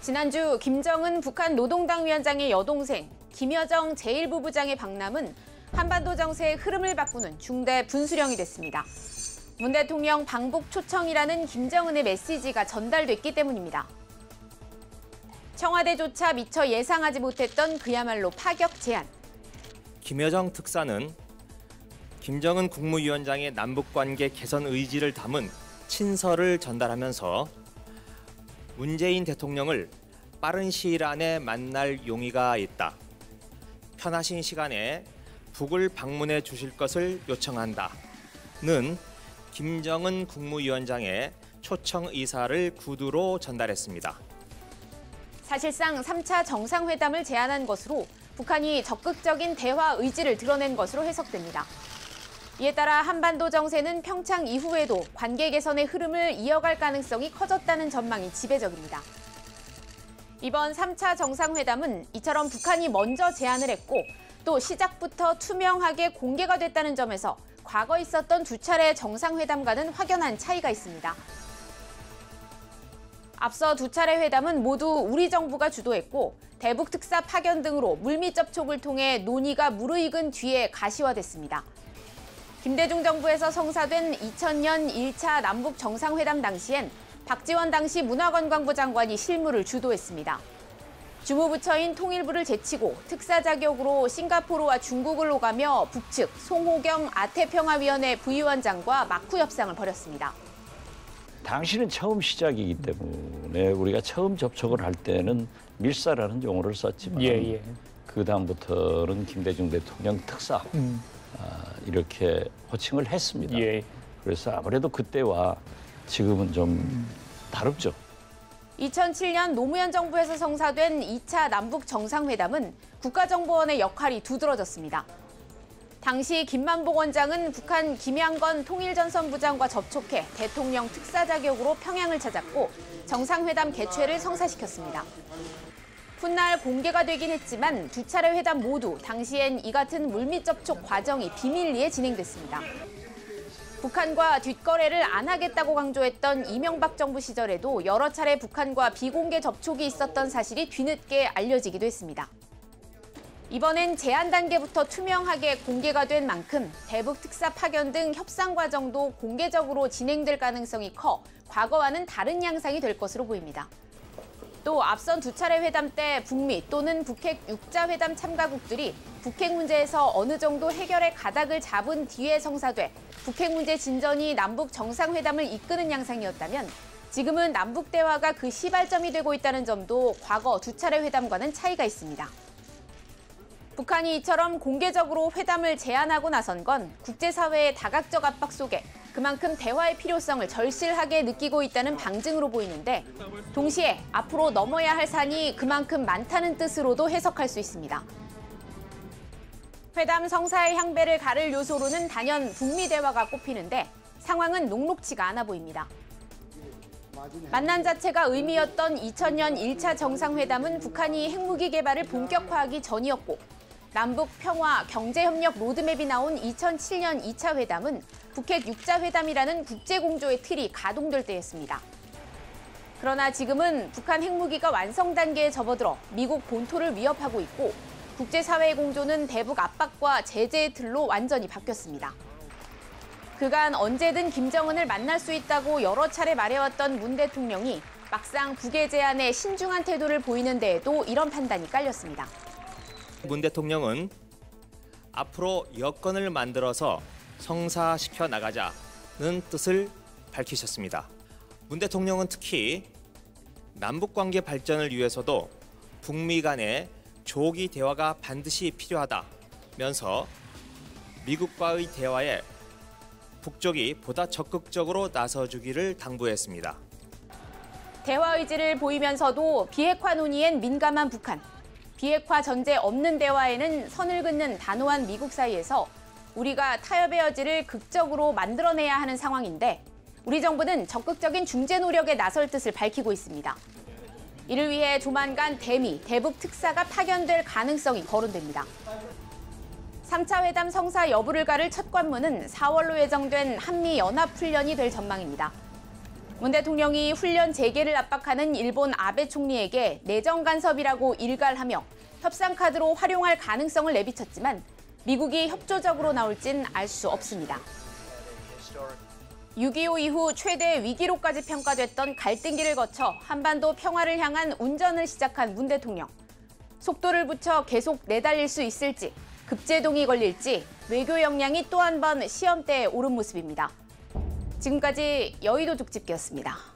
지난주 김정은 북한 노동당 위원장의 여동생 김여정 제1부부장의 방남은 한반도 정세의 흐름을 바꾸는 중대 분수령이 됐습니다. 문 대통령 방북 초청이라는 김정은의 메시지가 전달됐기 때문입니다. 청와대조차 미처 예상하지 못했던 그야말로 파격 제안. 김여정 특사는 김정은 국무위원장의 남북관계 개선 의지를 담은 친서를 전달하면서 문재인 대통령을 빠른 시일 안에 만날 용의가 있다. 편하신 시간에 북을 방문해 주실 것을 요청한다는 김정은 국무위원장의 초청 의사를 구두로 전달했습니다. 사실상 3차 정상회담을 제안한 것으로 북한이 적극적인 대화 의지를 드러낸 것으로 해석됩니다. 이에 따라 한반도 정세는 평창 이후에도 관계 개선의 흐름을 이어갈 가능성이 커졌다는 전망이 지배적입니다. 이번 3차 정상회담은 이처럼 북한이 먼저 제안을 했고 또 시작부터 투명하게 공개가 됐다는 점에서 과거 있었던 두 차례 정상회담과는 확연한 차이가 있습니다. 앞서 두 차례 회담은 모두 우리 정부가 주도했고 대북 특사 파견 등으로 물밑 접촉을 통해 논의가 무르익은 뒤에 가시화됐습니다. 김대중 정부에서 성사된 2000년 1차 남북 정상회담 당시엔 박지원 당시 문화관광부 장관이 실무를 주도했습니다. 주무부처인 통일부를 제치고 특사 자격으로 싱가포르와 중국을 오가며 북측 송호경 아태평화위원회 부위원장과 막후 협상을 벌였습니다. 당시는 처음 시작이기 때문에 우리가 처음 접촉을 할 때는 밀사라는 용어를 썼지만 그 다음부터는 김대중 대통령 특사 이렇게 호칭을 했습니다. 그래서 아무래도 그때와 지금은 좀 다르죠. 2007년 노무현 정부에서 성사된 2차 남북 정상회담은 국가정보원의 역할이 두드러졌습니다. 당시 김만복 원장은 북한 김양건 통일전선부장과 접촉해 대통령 특사 자격으로 평양을 찾았고 정상회담 개최를 성사시켰습니다. 훗날 공개가 되긴 했지만 두 차례 회담 모두 당시엔 이 같은 물밑 접촉 과정이 비밀리에 진행됐습니다. 북한과 뒷거래를 안 하겠다고 강조했던 이명박 정부 시절에도 여러 차례 북한과 비공개 접촉이 있었던 사실이 뒤늦게 알려지기도 했습니다. 이번엔 제안 단계부터 투명하게 공개가 된 만큼 대북 특사 파견 등 협상 과정도 공개적으로 진행될 가능성이 커 과거와는 다른 양상이 될 것으로 보입니다. 또 앞선 두 차례 회담 때 북미 또는 북핵 6자 회담 참가국들이 북핵 문제에서 어느 정도 해결의 가닥을 잡은 뒤에 성사돼 북핵 문제 진전이 남북 정상회담을 이끄는 양상이었다면 지금은 남북 대화가 그 시발점이 되고 있다는 점도 과거 두 차례 회담과는 차이가 있습니다. 북한이 이처럼 공개적으로 회담을 제안하고 나선 건 국제사회의 다각적 압박 속에 그만큼 대화의 필요성을 절실하게 느끼고 있다는 방증으로 보이는데 동시에 앞으로 넘어야 할 산이 그만큼 많다는 뜻으로도 해석할 수 있습니다. 회담 성사의 향배를 가를 요소로는 단연 북미 대화가 꼽히는데 상황은 녹록지가 않아 보입니다. 만남 자체가 의미였던 2000년 1차 정상회담은 북한이 핵무기 개발을 본격화하기 전이었고 남북 평화 경제협력 로드맵이 나온 2007년 2차 회담은 북핵 6자 회담이라는 국제공조의 틀이 가동될 때였습니다. 그러나 지금은 북한 핵무기가 완성 단계에 접어들어 미국 본토를 위협하고 있고 국제사회의 공조는 대북 압박과 제재의 틀로 완전히 바뀌었습니다. 그간 언제든 김정은을 만날 수 있다고 여러 차례 말해왔던 문 대통령이 막상 북의 제안에 신중한 태도를 보이는 데에도 이런 판단이 깔렸습니다. 문 대통령은 앞으로 여건을 만들어서 성사시켜 나가자는 뜻을 밝히셨습니다. 문 대통령은 특히 남북관계 발전을 위해서도 북미 간의 조기 대화가 반드시 필요하다면서 미국과의 대화에 북쪽이 보다 적극적으로 나서주기를 당부했습니다. 대화 의지를 보이면서도 비핵화 논의엔 민감한 북한, 비핵화 전제 없는 대화에는 선을 긋는 단호한 미국 사이에서 우리가 타협의 여지를 극적으로 만들어내야 하는 상황인데 우리 정부는 적극적인 중재 노력에 나설 뜻을 밝히고 있습니다. 이를 위해 조만간 대미, 대북 특사가 파견될 가능성이 거론됩니다. 3차 회담 성사 여부를 가를 첫 관문은 4월로 예정된 한미 연합훈련이 될 전망입니다. 문 대통령이 훈련 재개를 압박하는 일본 아베 총리에게 내정 간섭이라고 일갈하며 협상 카드로 활용할 가능성을 내비쳤지만 미국이 협조적으로 나올진 알 수 없습니다. 6.25 이후 최대 위기로까지 평가됐던 갈등기를 거쳐 한반도 평화를 향한 운전을 시작한 문 대통령. 속도를 붙여 계속 내달릴 수 있을지, 급제동이 걸릴지 외교 역량이 또 한 번 시험대에 오른 모습입니다. 지금까지 여의도 특집기였습니다.